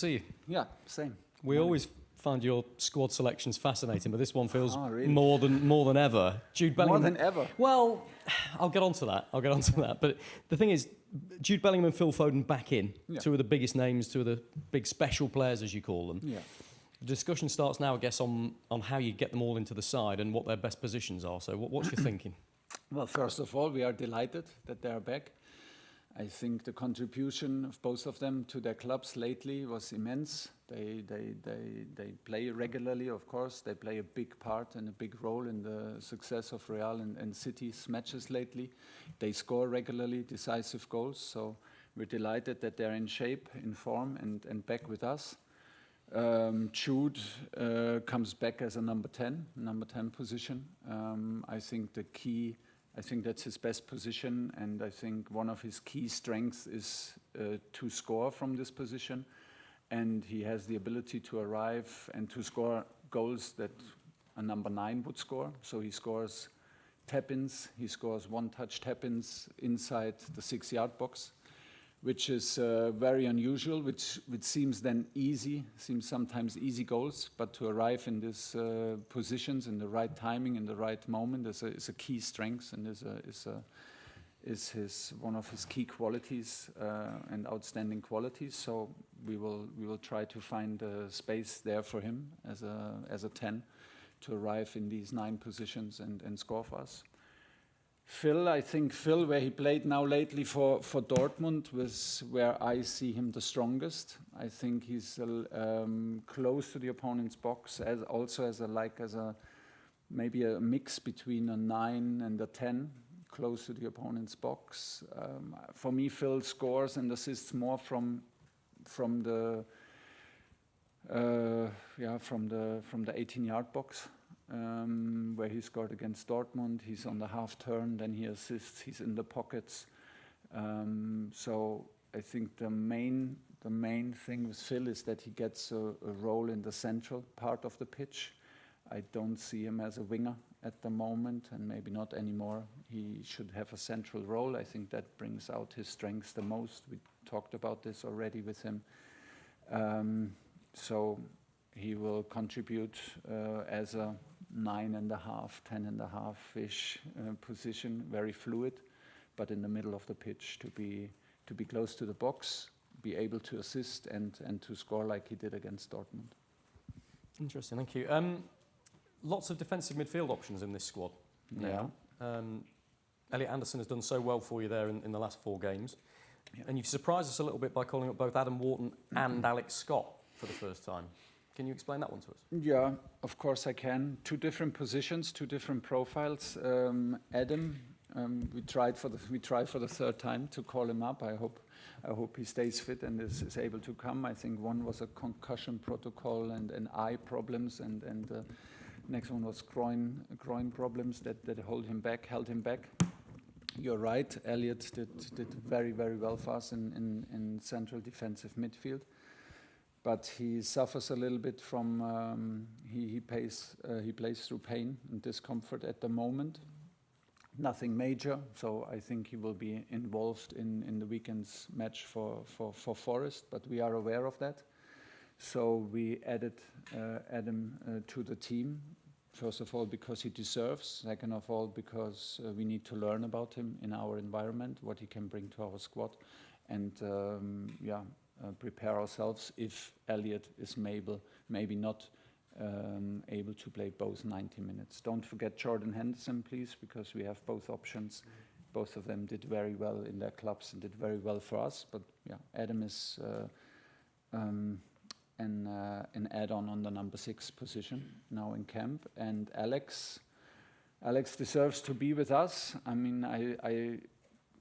see you. Yeah, same. We always find your squad selections fascinating, but this one feels really? more than ever. Jude Bellingham. More than ever? Well, I'll get onto that. But the thing is, Jude Bellingham and Phil Foden back in, two of the biggest names, two of the big special players, as you call them. Yeah. The discussion starts now, I guess, on how you get them all into the side and what their best positions are. So what's your thinking? Well, first of all, we are delighted that they are back. I think the contribution of both of them to their clubs lately was immense. They play regularly, of course. They play a big part and a big role in the success of Real and City's matches lately. They score regularly decisive goals, so we're delighted that they're in shape, in form, and back with us. Jude comes back as a number 10 position. I think that's his best position, and I think one of his key strengths is to score from this position, and he has the ability to arrive and to score goals that a number 9 would score. So he scores tap-ins, he scores one-touch tap-ins inside the 6-yard box, which is very unusual, which seems then easy, seems sometimes easy goals, but to arrive in these positions in the right timing, in the right moment, is a key strength and is one of his key qualities and outstanding qualities. So we will try to find a space there for him as a 10 to arrive in these 9 positions and score for us. Phil, where he played now lately for Dortmund, was where I see him the strongest. I think he's close to the opponent's box, as maybe a mix between a 9 and a 10, close to the opponent's box. For me, Phil scores and assists more from the 18-yard box. Where he scored against Dortmund, he's on the half turn, then he assists, he's in the pockets. So I think the main thing with Phil is that he gets a role in the central part of the pitch. I don't see him as a winger at the moment, and maybe not anymore. He should have a central role. I think that brings out his strengths the most. We talked about this already with him. So he will contribute as a 9.5, 10.5-ish position, very fluid, but in the middle of the pitch to be close to the box, be able to assist and to score like he did against Dortmund. Interesting, thank you. Lots of defensive midfield options in this squad now. Yeah. Elliot Anderson has done so well for you there in the last 4 games. Yeah. And you've surprised us a little bit by calling up both Adam Wharton and Alex Scott for the first time. Can you explain that one to us? Yeah, of course I can. 2 different positions, 2 different profiles. Adam, we tried for the 3rd time to call him up. I hope he stays fit and is able to come. I think one was a concussion protocol and eye problems, and the next one was groin problems that held him back. You're right. Elliot did very, very well for us in central defensive midfield. But he suffers a little bit from he plays through pain and discomfort at the moment. Nothing major, so I think he will be involved in the weekend's match for Forest. But we are aware of that, so we added Adam to the team. First of all, because he deserves. Second of all, because we need to learn about him in our environment, what he can bring to our squad, and prepare ourselves if Elliot is maybe not able to play both 90 minutes. Don't forget Jordan Henderson, please, because we have both options. Both of them did very well in their clubs and did very well for us. But yeah, Adam is an add-on on the number 6 position now in camp, and Alex deserves to be with us. I mean, I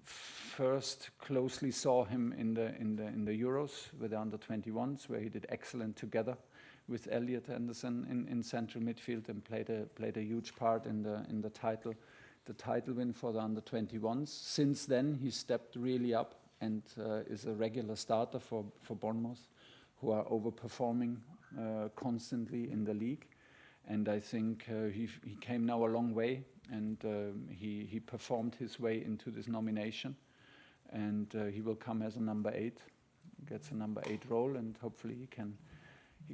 first closely saw him in the Euros with the under-21s, where he did excellent together with Elliot Anderson in central midfield and played a huge part in the title win for the under-21s. Since then, he stepped really up and is a regular starter for Bournemouth, who are overperforming constantly in the league. And I think he came now a long way, and he performed his way into this nomination. And he will come as a number 8, gets a number 8 role, and hopefully he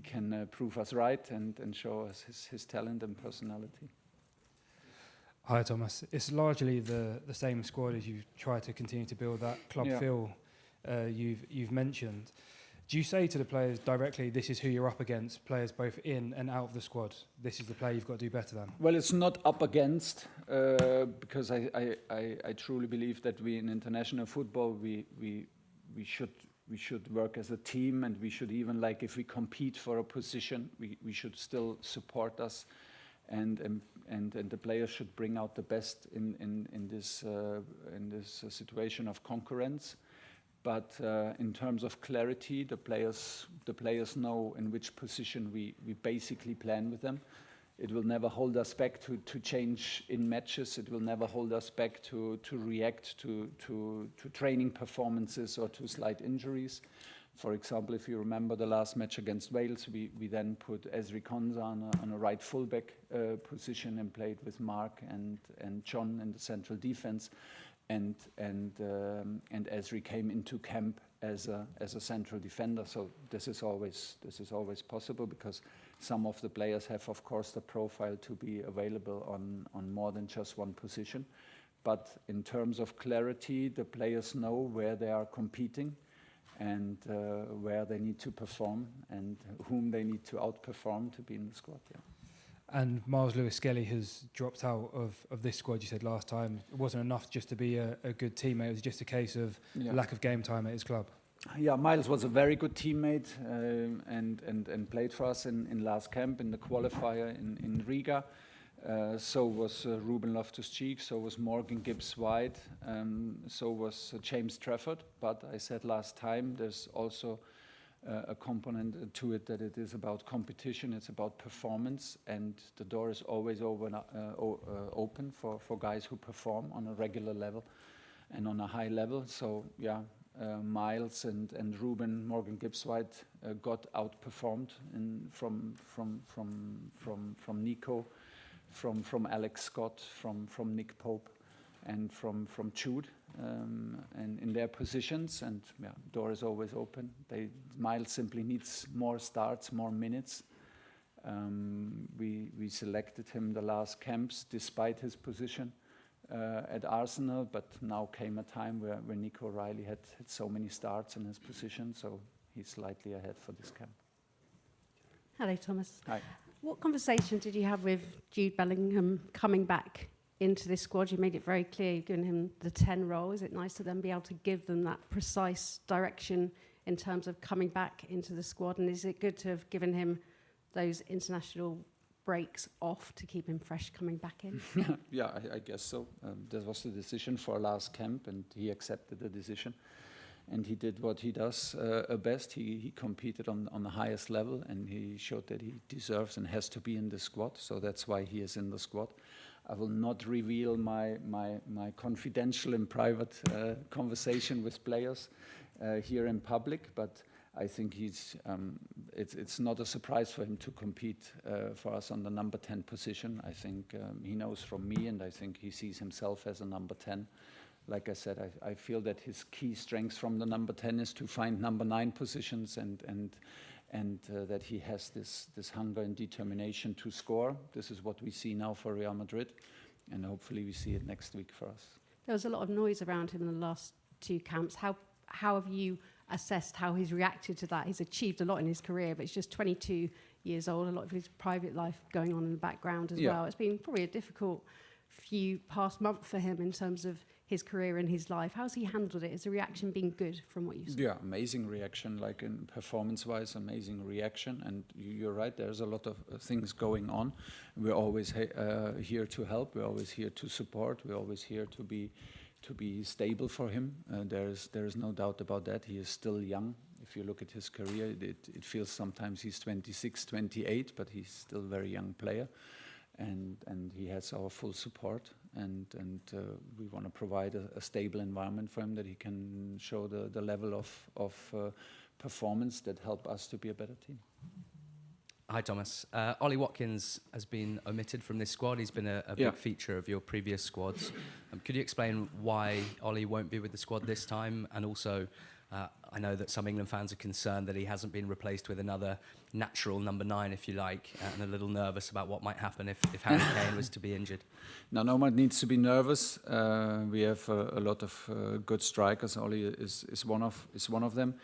can prove us right and show us his talent and personality. Hi Thomas, it's largely the same squad as you try to continue to build that club feel you've mentioned. Do you say to the players directly, this is who you're up against, players both in and out of the squad, this is the player you've got to do better than? Well, it's not up against, because I truly believe that we in international football, we should work as a team, and we should even, like, if we compete for a position, we should still support us, and the players should bring out the best in this situation of concurrence. But in terms of clarity, the players know in which position we basically plan with them. It will never hold us back to change in matches. It will never hold us back to react to training performances or to slight injuries. For example, if you remember the last match against Wales, we then put Ezri Konsa on a right fullback position and played with Mark and John in the central defense. And Ezri came into camp as a central defender. So this is always possible, because some of the players have, of course, the profile to be available on more than just one position. But in terms of clarity, the players know where they are competing and where they need to perform and whom they need to outperform to be in the squad. Yeah. And Miles Lewis-Skelly has dropped out of this squad, you said last time. It wasn't enough just to be a good teammate. It was just a case of lack of game time at his club. Yeah, Miles was a very good teammate and played for us in last camp in the qualifier in Riga. So was Ruben Loftus-Cheek, so was Morgan Gibbs-White, so was James Trafford. But I said last time, there's also a component to it that it is about competition, it's about performance, and the door is always open for guys who perform on a regular level and on a high level. So yeah, Miles and Ruben Morgan Gibbs-White got outperformed from Nico, from Alex Scott, from Nick Pope, and from Jude, and in their positions, and door is always open. Miles simply needs more starts, more minutes. We selected him the last camps despite his position at Arsenal, but now came a time where Nico O'Reilly had so many starts in his position, so he's slightly ahead for this camp. Hello, Thomas. Hi. What conversation did you have with Jude Bellingham coming back into this squad? You made it very clear you've given him the 10 role. Is it nice to then be able to give them that precise direction in terms of coming back into the squad? And is it good to have given him those international breaks off to keep him fresh coming back in? Yeah, I guess so. That was the decision for last camp, and he accepted the decision. And he did what he does best. He competed on the highest level, and he showed that he deserves and has to be in the squad. So that's why he is in the squad. I will not reveal my confidential and private conversation with players here in public, but I think it's not a surprise for him to compete for us on the number 10 position. I think he knows from me, and I think he sees himself as a number 10. Like I said, I feel that his key strengths from the number 10 is to find number 9 positions, and that he has this hunger and determination to score. This is what we see now for Real Madrid, and hopefully we see it next week for us. There was a lot of noise around him in the last 2 camps. How have you assessed how he's reacted to that? He's achieved a lot in his career, but he's just 22 years old, a lot of his private life going on in the background as well. It's been probably a difficult few past month for him in terms of his career and his life. How's he handled it? Has the reaction been good from what you saw? Yeah, amazing reaction, like in performance-wise, amazing reaction. And you're right, there's a lot of things going on. We're always here to help. We're always here to support. We're always here to be stable for him. There is no doubt about that. He is still young. If you look at his career, it feels sometimes he's 26, 28, but he's still a very young player. And he has our full support, and we want to provide a stable environment for him that he can show the level of performance that help us to be a better team. Hi Thomas. Ollie Watkins has been omitted from this squad. He's been a big feature of your previous squads. Could you explain why Ollie won't be with the squad this time, and also I know that some England fans are concerned that he hasn't been replaced with another natural number 9, if you like, and a little nervous about what might happen if Harry Kane was to be injured. No one needs to be nervous. We have a lot of good strikers. Oli is one of them.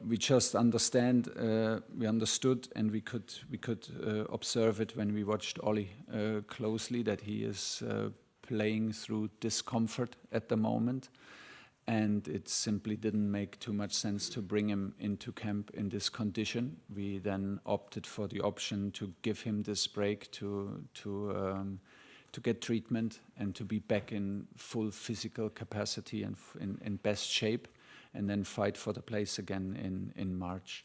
We just understand. We understood, and we could observe it when we watched Oli closely, that he is playing through discomfort at the moment. And it simply didn't make too much sense to bring him into camp in this condition. We then opted for the option to give him this break to get treatment and to be back in full physical capacity and in best shape, and then fight for the place again in March.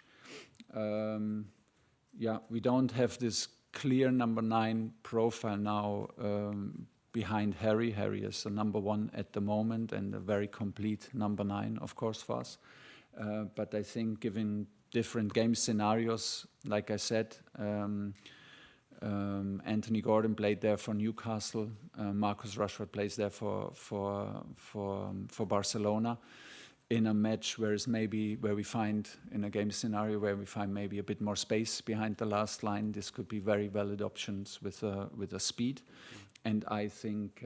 We don't have this clear number 9 profile now behind Harry. Harry is the number 1 at the moment and a very complete number 9, of course, for us. But I think given different game scenarios, like I said, Anthony Gordon played there for Newcastle. Marcus Rashford plays there for Barcelona. In a match where we find in a game scenario where we find maybe a bit more space behind the last line, this could be very valid options with a speed. And I think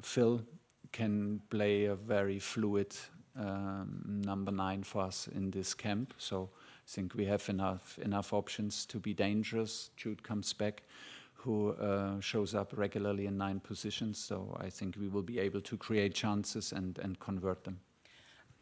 Phil can play a very fluid number 9 for us in this camp. So I think we have enough options to be dangerous. Jude comes back, who shows up regularly in 9 positions. So I think we will be able to create chances and convert them.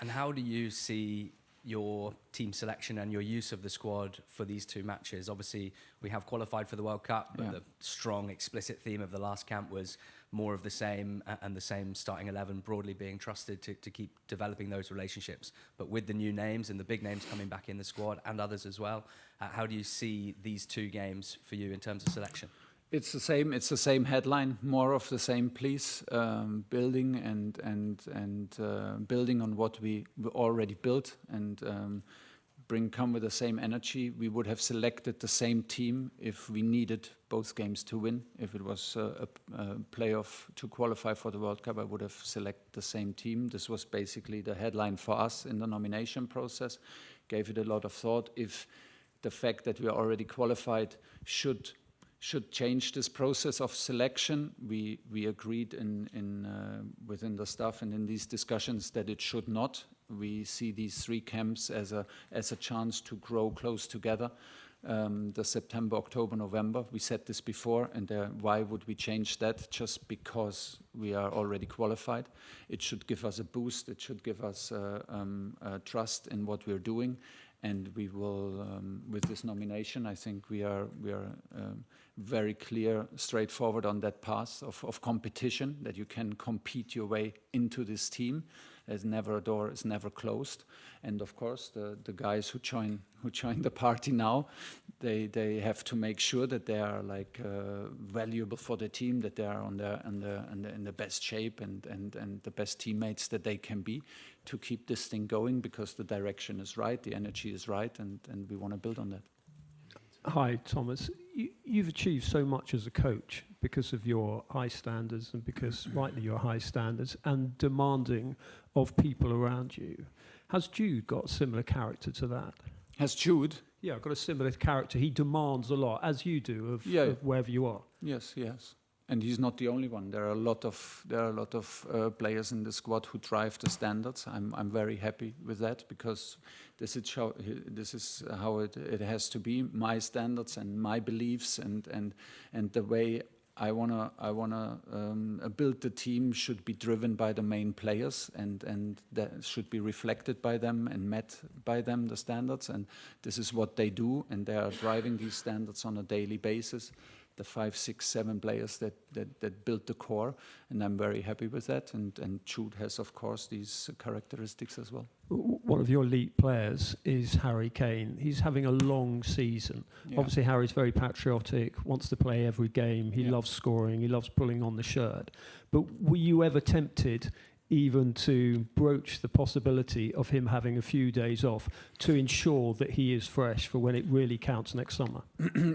And how do you see your team selection and your use of the squad for these 2 matches? Obviously, we have qualified for the World Cup, but the strong, explicit theme of the last camp was more of the same, and the same starting 11 broadly being trusted to keep developing those relationships. But with the new names and the big names coming back in the squad and others as well, how do you see these 2 games for you in terms of selection? It's the same. It's the same headline. More of the same, please. Building and building on what we already built, and come with the same energy. We would have selected the same team if we needed both games to win. If it was a playoff to qualify for the World Cup, I would have selected the same team. This was basically the headline for us in the nomination process. Gave it a lot of thought. If the fact that we are already qualified should change this process of selection, we agreed within the staff and in these discussions that it should not. We see these 3 camps as a chance to grow close together. The September, October, November, we said this before, and why would we change that just because we are already qualified? It should give us a boost. It should give us trust in what we're doing. And we will, with this nomination, I think we are very clear, straightforward on that path of competition, that you can compete your way into this team. There's never a door is never closed. And of course, the guys who join the party now, they have to make sure that they are valuable for the team, that they are in the best shape and the best teammates that they can be, to keep this thing going, because the direction is right, the energy is right, and we want to build on that. Hi, Thomas. You've achieved so much as a coach because of your high standards, and because, rightly, your high standards and demanding of people around you. Has Jude got a similar character to that? Has Jude? Yeah, got a similar character. He demands a lot, as you do, of wherever you are. Yes, yes. And he's not the only one. There are a lot of players in the squad who drive the standards. I'm very happy with that, because this is how it has to be. My standards and my beliefs and the way I wanna build the team should be driven by the main players, and that should be reflected by them and met by them, the standards. And this is what they do, and they are driving these standards on a daily basis. The 5, 6, 7 players that built the core, and I'm very happy with that. And Jude has, of course, these characteristics as well. One of your elite players is Harry Kane. He's having a long season. Yeah. Obviously, Harry's very patriotic, wants to play every game. He loves scoring. He loves pulling on the shirt. But were you ever tempted even to broach the possibility of him having a few days off to ensure that he is fresh for when it really counts next summer?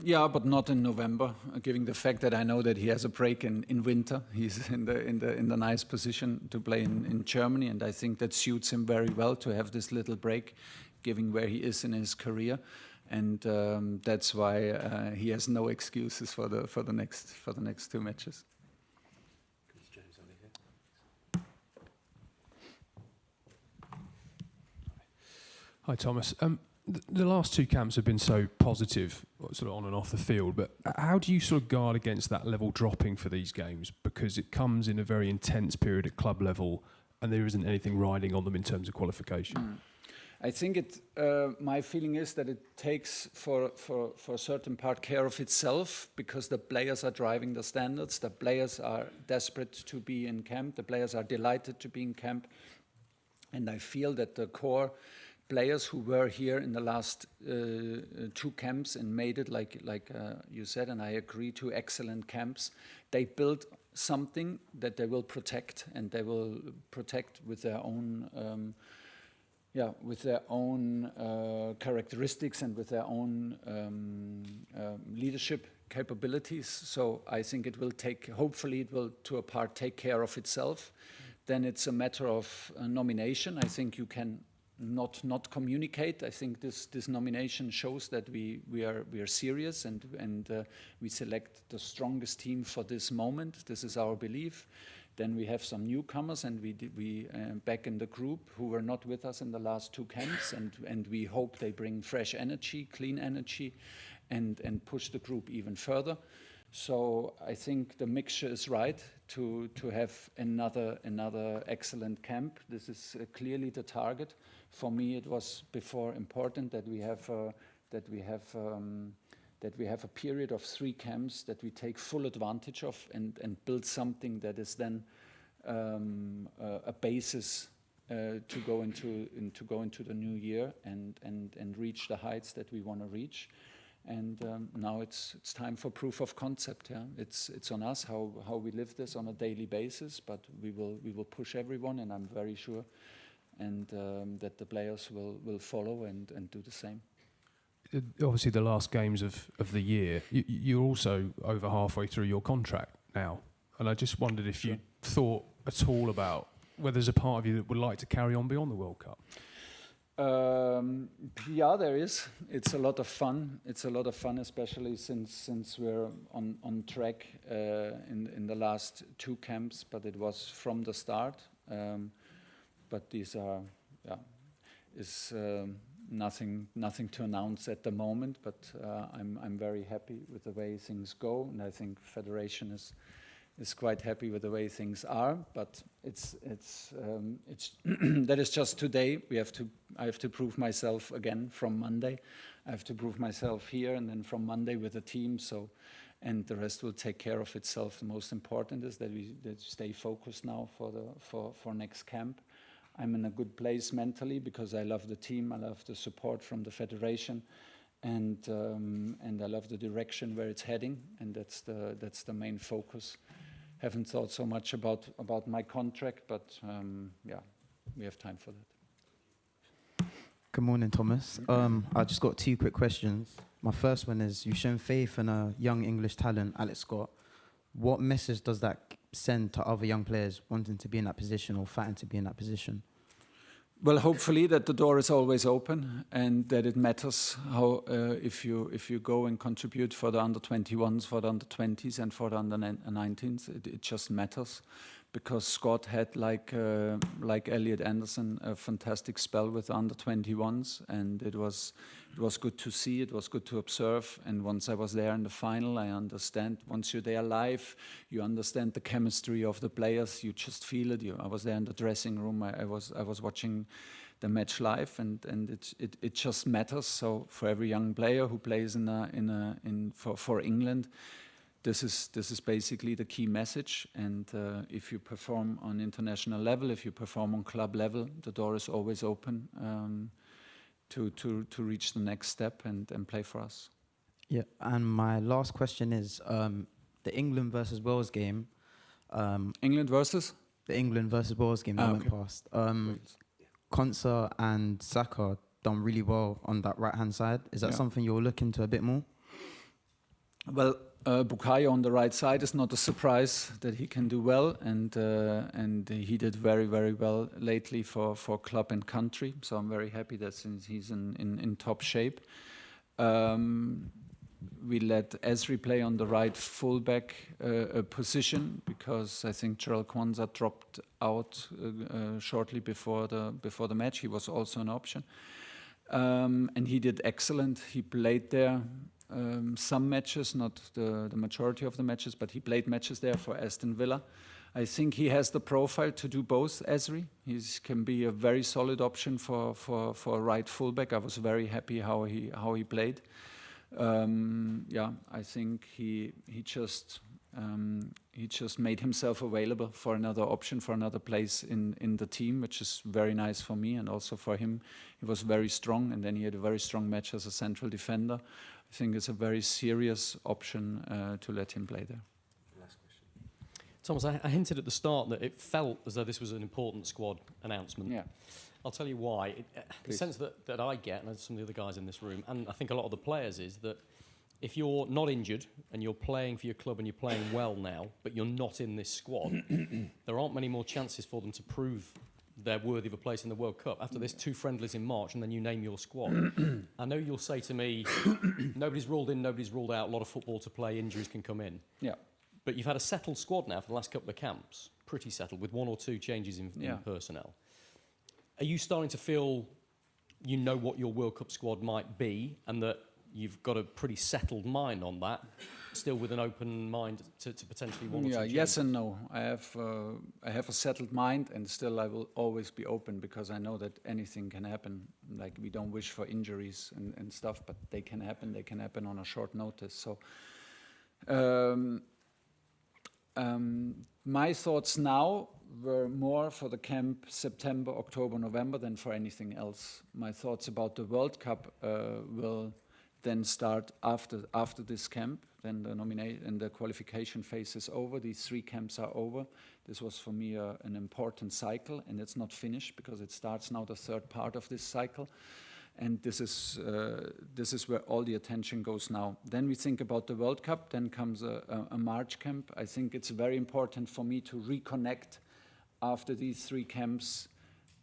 Yeah, but not in November. Given the fact that I know that he has a break in winter, he's in the nice position to play in Germany, and I think that suits him very well to have this little break, given where he is in his career, and that's why he has no excuses for the next two matches. Hi, Thomas. The last two camps have been so positive, sort of on and off the field, but how do you sort of guard against that level dropping for these games? Because it comes in a very intense period at club level, and there isn't anything riding on them in terms of qualification. I think my feeling is that it takes for a certain part care of itself, because the players are driving the standards, the players are desperate to be in camp, the players are delighted to be in camp, and I feel that the core players who were here in the last two camps and made it, like you said, and I agree, two excellent camps, they built something that they will protect, and they will protect with their own characteristics and with their own leadership capabilities. So I think it will hopefully it will to a part take care of itself. Then it's a matter of nomination. I think you can not communicate. I think this nomination shows that we are serious, and we select the strongest team for this moment. This is our belief. Then we have some newcomers, and we back in the group who were not with us in the last two camps, and we hope they bring fresh energy, clean energy, and push the group even further. So I think the mixture is right to have another excellent camp. This is clearly the target. For me, it was before important that we have a period of 3 camps that we take full advantage of and build something that is then a basis to go into the new year and reach the heights that we want to reach. And now it's time for proof of concept. Yeah, it's on us how we live this on a daily basis, but we will push everyone, and I'm very sure, and that the players will follow and do the same. Obviously, the last games of the year, you're also over halfway through your contract now, and I just wondered if you thought at all about whether there's a part of you that would like to carry on beyond the World Cup. Yeah, there is. It's a lot of fun. It's a lot of fun, especially since we're on track in the last 2 camps. But it was from the start. But these are, nothing to announce at the moment. But I'm very happy with the way things go, and I think Federation is quite happy with the way things are, but it's that is just today. I have to prove myself again from Monday. I have to prove myself here, and then from Monday with the team. So, and the rest will take care of itself. The most important is that we stay focused now for next camp. I'm in a good place mentally because I love the team. I love the support from the federation. And I love the direction where it's heading, and that's the main focus. Haven't thought so much about my contract, but we have time for that. Good morning, Thomas. I just got 2 quick questions. My first one is, you've shown faith in a young English talent, Alex Scott. What message does that send to other young players wanting to be in that position or fighting to be in that position? Well, hopefully that the door is always open, and that it matters how if you go and contribute for the under-21s, for the under-20s, and for the under-19s. It just matters, because Scott had like Elliot Anderson a fantastic spell with the under-21s, and it was good to see. It was good to observe. And once I was there in the final, I understand. Once you're there live, you understand the chemistry of the players. You just feel it. I was there in the dressing room. I was watching the match live, and it just matters. So for every young player who plays for England, this is basically the key message. And if you perform on international level, if you perform on club level, the door is always open to reach the next step and play for us. Yeah, and my last question is the England versus Wales game. England versus? the England versus Wales game that went past. Konsa and Saka done really well on that right-hand side. Is that something you'll look into a bit more? Well, Bukayo on the right side is not a surprise that he can do well, and he did very, very well lately for club and country. So I'm very happy that since he's in top shape. We let Ezri play on the right fullback position because I think Gerald Kwanzaa dropped out shortly before the match. He was also an option, and he did excellent. He played there some matches, not the majority of the matches, but he played matches there for Aston Villa. I think he has the profile to do both. Ezri, he can be a very solid option for a right fullback. I was very happy how he played. I think he just made himself available for another option, for another place in the team, which is very nice for me and also for him. He was very strong, and then he had a very strong match as a central defender. I think it's a very serious option to let him play there. Last question. Thomas, I hinted at the start that it felt as though this was an important squad announcement. Yeah. I'll tell you why. The sense that I get, and some of the other guys in this room, and I think a lot of the players, is that if you're not injured and you're playing for your club and you're playing well now, but you're not in this squad, there aren't many more chances for them to prove they're worthy of a place in the World Cup. After this, 2 friendlies in March, and then you name your squad. I know you'll say to me, nobody's ruled in, nobody's ruled out, a lot of football to play, injuries can come in. Yeah. But you've had a settled squad now for the last couple of camps, pretty settled, with 1 or 2 changes in personnel. Are you starting to feel you know what your World Cup squad might be, and that you've got a pretty settled mind on that, still with an open mind to potentially 1 or 2 changes? Yes and no. I have a settled mind, and still I will always be open because I know that anything can happen. Like, we don't wish for injuries and stuff, but they can happen. They can happen on a short notice. So my thoughts now were more for the camp September, October, November than for anything else. My thoughts about the World Cup will then start after this camp. Then the qualification phase is over. These 3 camps are over. This was for me an important cycle, and it's not finished because it starts now the 3rd part of this cycle. And this is where all the attention goes now. Then we think about the World Cup. Then comes a March camp. I think it's very important for me to reconnect after these 3 camps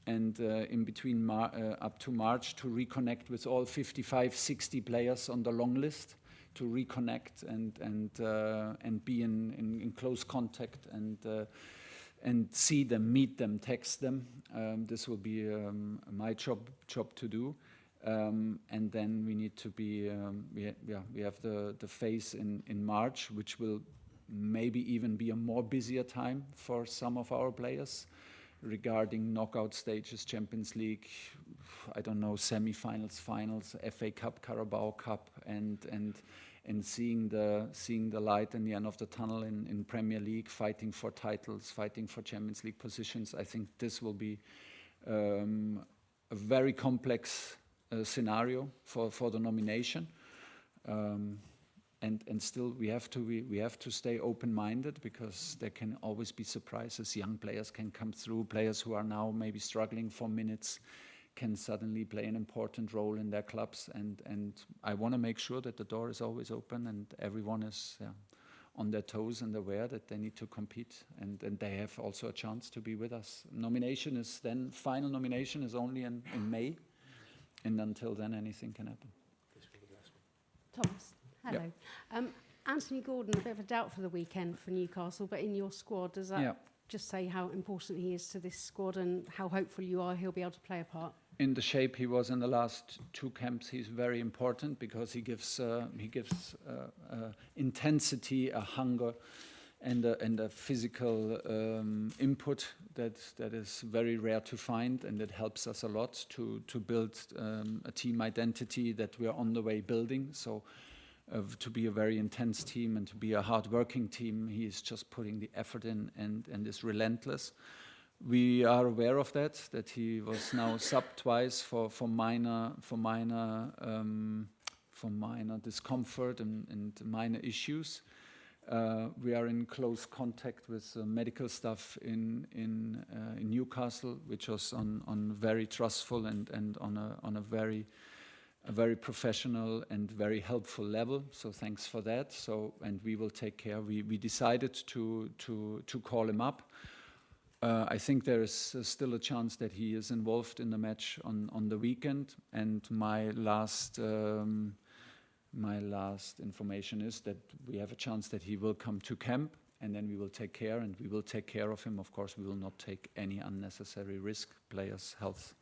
and in between up to March, to reconnect with all 55, 60 players on the long list, to reconnect and be in close contact and see them, meet them, text them. This will be my job to do. And then we need to be, we have the phase in March, which will maybe even be a more busier time for some of our players regarding knockout stages, Champions League, I don't know, semi-finals, finals, FA Cup, Carabao Cup, and seeing the light in the end of the tunnel in Premier League, fighting for titles, fighting for Champions League positions. I think this will be a very complex scenario for the nomination. And still we have to stay open-minded because there can always be surprises. Young players can come through. Players who are now maybe struggling for minutes can suddenly play an important role in their clubs. And I want to make sure that the door is always open and everyone is on their toes and aware that they need to compete and they have also a chance to be with us. Final nomination is only in May, and until then anything can happen. Thomas. Hello. Yep. Anthony Gordon, a bit of a doubt for the weekend for Newcastle, but in your squad, does that just say how important he is to this squad and how hopeful you are he'll be able to play a part? In the shape he was in the last 2 camps, he's very important because he gives intensity, a hunger, and a physical input that is very rare to find, and that helps us a lot to build a team identity that we're on the way building. So. To be a very intense team and to be a hard-working team, he is just putting the effort in and is relentless. We are aware of that he was now subbed twice for minor discomfort and minor issues. We are in close contact with medical staff in Newcastle, which was on very trustful and on a very professional and very helpful level. So thanks for that. So, and we will take care. We decided to call him up. I think there is still a chance that he is involved in the match on the weekend. And my last information is that we have a chance that he will come to camp, and then we will take care, and we will take care of him. Of course, we will not take any unnecessary risk. Players' health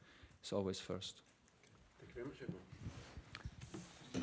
is always first. Thank you very much, everyone.